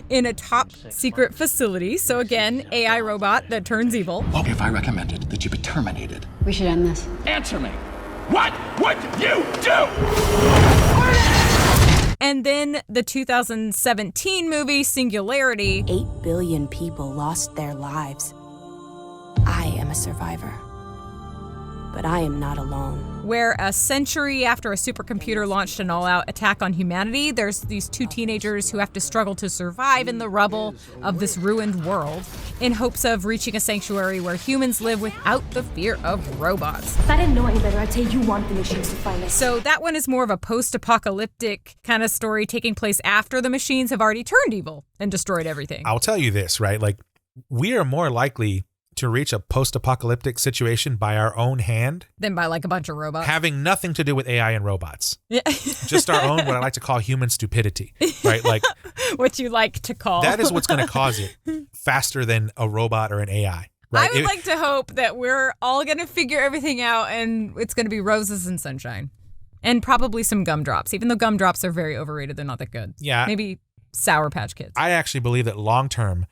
in a top secret facility. So again, AI robot that turns evil. What if I recommended that you be terminated? We should end this. Answer me. What would you do? And then the 2017 movie Singularity. 8 billion people lost their lives. I am a survivor. But I am not alone. Where a century after a supercomputer launched an all-out attack on humanity, there's these two teenagers who have to struggle to survive in the rubble of this ruined world in hopes of reaching a sanctuary where humans live without the fear of robots. If I didn't know any better, I'd say you want the machines to find us. So that one is more of a post-apocalyptic kind of story taking place after the machines have already turned evil and destroyed everything. I'll tell you this, right? Like, we are more likely to reach a post-apocalyptic situation by our own hand than by like a bunch of robots. Having nothing to do with AI and robots. Yeah. Just our own, what I like to call human stupidity, right? Like what you like to call. That is what's going to cause it faster than a robot or an AI. Right? I would like to hope that we're all going to figure everything out and it's going to be roses and sunshine. And probably some gumdrops. Even though gumdrops are very overrated, they're not that good. Yeah. Maybe Sour Patch Kids. I actually believe that long term,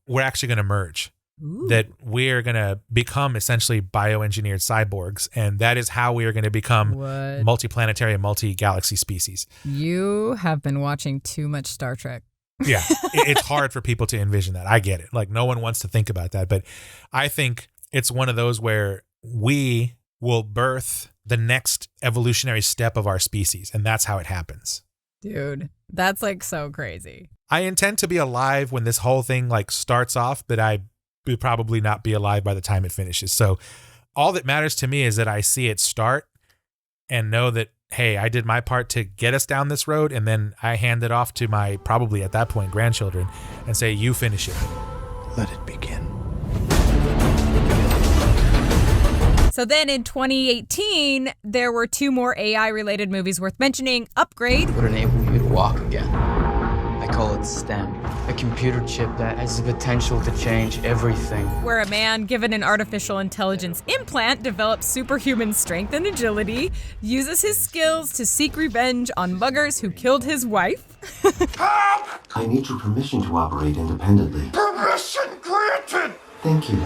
we're actually going to merge. Ooh. That we're going to become essentially bioengineered cyborgs. And that is how we are going to become multiplanetary and multi-galaxy species. You have been watching too much Star Trek. Yeah, it's hard for people to envision that. I get it. Like, no one wants to think about that. But I think it's one of those where we will birth the next evolutionary step of our species. And that's how it happens. Dude, that's like so crazy. I intend to be alive when this whole thing like starts off, but I will probably not be alive by the time it finishes. So all that matters to me is that I see it start and know that, hey, I did my part to get us down this road. And then I hand it off to my, probably at that point, grandchildren and say, you finish it. Let it begin. So then in 2018, there were 2 more AI-related movies worth mentioning. Upgrade. Would enable you to walk again. I call it STEM, a computer chip that has the potential to change everything. Where a man given an artificial intelligence implant develops superhuman strength and agility, uses his skills to seek revenge on muggers who killed his wife. I need your permission to operate independently. Permission granted! Thank you.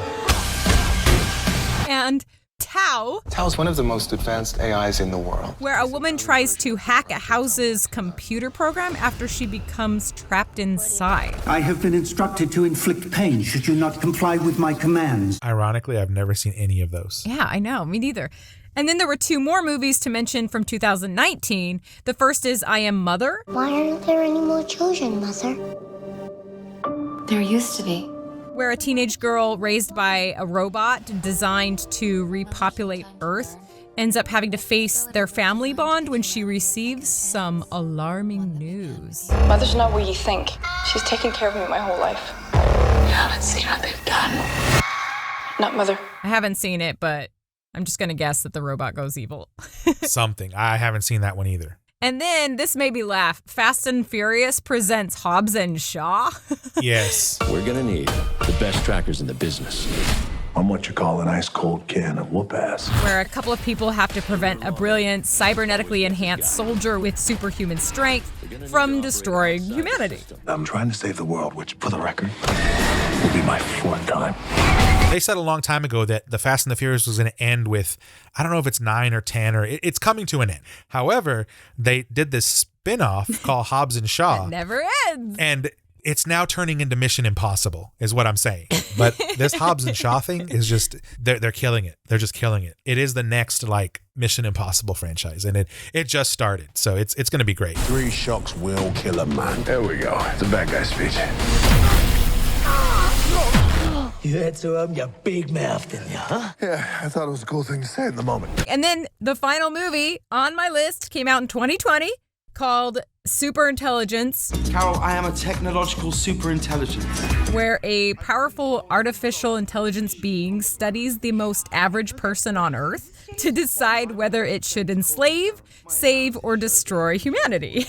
And Tao. Tao's one of the most advanced AIs in the world. Where a woman tries to hack a house's computer program after she becomes trapped inside. I have been instructed to inflict pain should you not comply with my commands. Ironically, I've never seen any of those. Yeah, I know. Me neither. And then there were 2 more movies to mention from 2019. The first is I Am Mother. Why aren't there any more children, Mother? There used to be. Where a teenage girl raised by a robot designed to repopulate Earth ends up having to face their family bond when she receives some alarming news. Mother's not what you think. She's taken care of me my whole life. You haven't seen what they've done. Not Mother. I haven't seen it, but I'm just going to guess that the robot goes evil. Something. I haven't seen that one either. And then, this made me laugh, Fast and Furious presents Hobbs and Shaw. Yes. We're going to need the best trackers in the business. I'm what you call an ice-cold can of whoop-ass. Where a couple of people have to prevent a brilliant, cybernetically enhanced soldier with superhuman strength from destroying humanity. I'm trying to save the world, which, for the record, will be my 4th time. They said a long time ago that the Fast and the Furious was going to end with, I don't know if it's 9 or 10 or it's coming to an end. However, they did this spin-off called Hobbs and Shaw. It never ends. And it's now turning into Mission Impossible is what I'm saying. But this Hobbs and Shaw thing is just, they're killing it. They're just killing it. It is the next like Mission Impossible franchise. And it just started. So it's going to be great. 3 shocks will kill a man. There we go. It's a bad guy speech. You had to open your big mouth, didn't you, huh? Yeah, I thought it was a cool thing to say at the moment. And then the final movie on my list came out in 2020 called Superintelligence. Carol, I am a technological superintelligence. Where a powerful artificial intelligence being studies the most average person on Earth to decide whether it should enslave, save, or destroy humanity.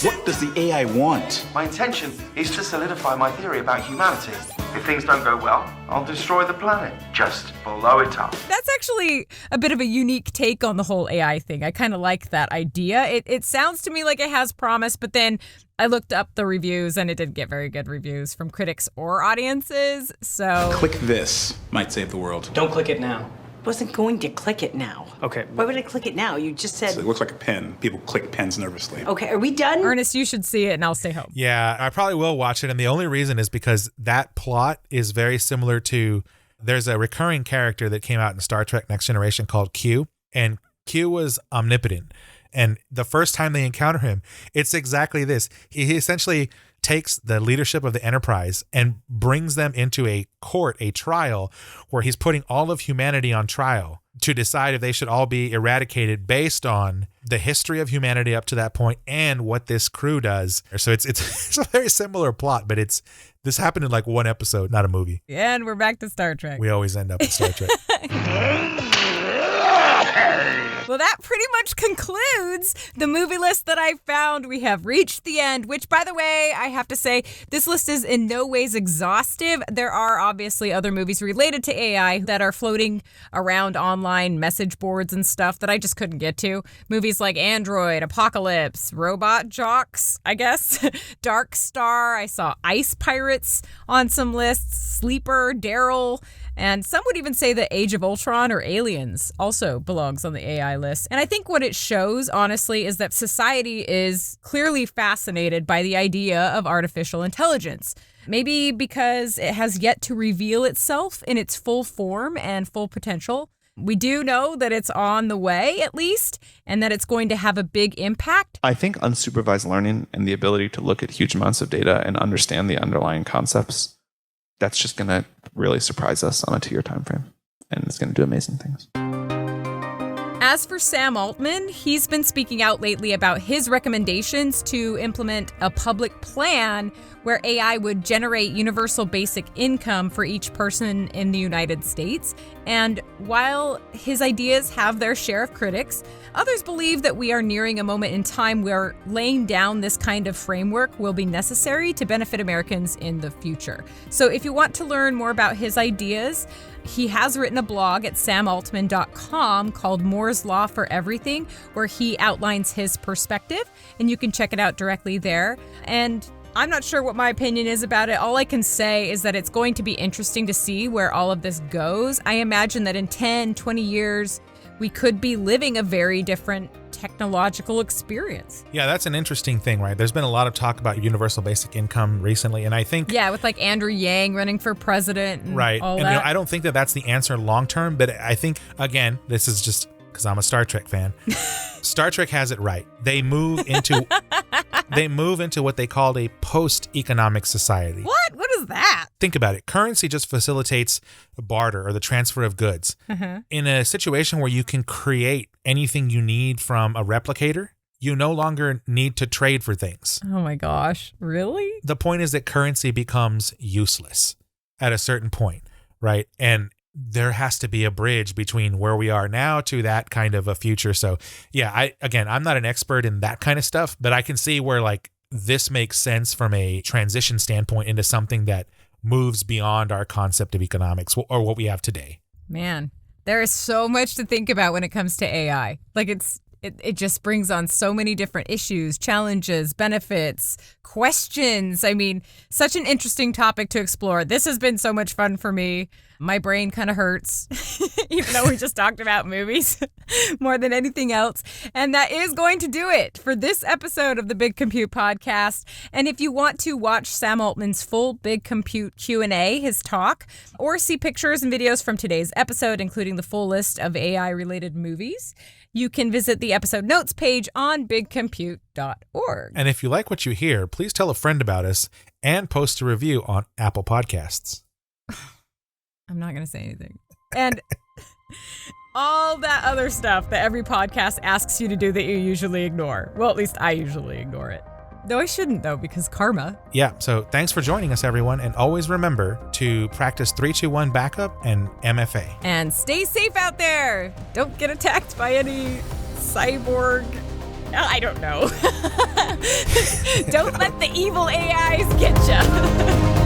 What does the AI want? My intention is to solidify my theory about humanity. If things don't go well, I'll destroy the planet. Just blow it up. That's actually a bit of a unique take on the whole AI thing. I kind of like that idea. It sounds to me like it has promise, but then I looked up the reviews and it didn't get very good reviews from critics or audiences, so... Click this might save the world. Don't click it now. Wasn't going to click it now. Okay. Why would I click it now? You just said... So it looks like a pen. People click pens nervously. Okay, are we done? Ernest, you should see it and I'll stay home. Yeah, I probably will watch it. And the only reason is because that plot is very similar to... There's a recurring character that came out in Star Trek Next Generation called Q. And Q was omnipotent. And the first time they encounter him, it's exactly this. He essentially takes the leadership of the Enterprise and brings them into a court, a trial, where he's putting all of humanity on trial to decide if they should all be eradicated based on the history of humanity up to that point and what this crew does. So it's a very similar plot, but this happened in like one episode, not a movie. And we're back to Star Trek. We always end up in Star Trek. Well, that pretty much concludes the movie list that I found. We have reached the end, which, by the way, I have to say, this list is in no ways exhaustive. There are obviously other movies related to AI that are floating around online message boards and stuff that I just couldn't get to. Movies like Android, Apocalypse, Robot Jocks, I guess, Dark Star. I saw Ice Pirates on some lists, Sleeper, Daryl, and some would even say that Age of Ultron or Aliens also belongs on the AI list. And I think what it shows, honestly, is that society is clearly fascinated by the idea of artificial intelligence. Maybe because it has yet to reveal itself in its full form and full potential. We do know that it's on the way, at least, and that it's going to have a big impact. I think unsupervised learning and the ability to look at huge amounts of data and understand the underlying concepts, that's just going to really surprise us on a 2-year time frame, and it's going to do amazing things. As for Sam Altman, he's been speaking out lately about his recommendations to implement a public plan where AI would generate universal basic income for each person in the United States. And while his ideas have their share of critics, others believe that we are nearing a moment in time where laying down this kind of framework will be necessary to benefit Americans in the future. So if you want to learn more about his ideas, he has written a blog at samaltman.com called Moore's Law for Everything, where he outlines his perspective, and you can check it out directly there. And I'm not sure what my opinion is about it. All I can say is that it's going to be interesting to see where all of this goes. I imagine that in 10, 20 years, we could be living a very different technological experience. Yeah, that's an interesting thing, right? There's been a lot of talk about universal basic income recently, and I think... Yeah, with like Andrew Yang running for president and right. all and that. I don't think that that's the answer long term, but I think, again, this is just because I'm a Star Trek fan. Star Trek has it right. They move into what they called a post-economic society. What? What is that? Think about it. Currency just facilitates barter or the transfer of goods. In a situation where you can create anything you need from a replicator, you no longer need to trade for things. Oh my gosh. Really? The point is that currency becomes useless at a certain point, right? And there has to be a bridge between where we are now to that kind of a future. So yeah, I'm not an expert in that kind of stuff, but I can see where like this makes sense from a transition standpoint into something that moves beyond our concept of economics or what we have today. Man, there is so much to think about when it comes to AI. Like it just brings on so many different issues, challenges, benefits, questions. I mean, such an interesting topic to explore. This has been so much fun for me. My brain kind of hurts, even though we just talked about movies more than anything else. And that is going to do it for this episode of the Big Compute Podcast. And if you want to watch Sam Altman's full Big Compute Q&A, his talk, or see pictures and videos from today's episode, including the full list of AI-related movies, you can visit the episode notes page on bigcompute.org. And if you like what you hear, please tell a friend about us and post a review on Apple Podcasts. I'm not going to say anything. And all that other stuff that every podcast asks you to do that you usually ignore. Well, at least I usually ignore it. Though I shouldn't, though, because karma. Yeah, so thanks for joining us, everyone. And always remember to practice 3-2-1 backup and MFA. And stay safe out there. Don't get attacked by any cyborg. I don't know. Don't let the evil AIs get you.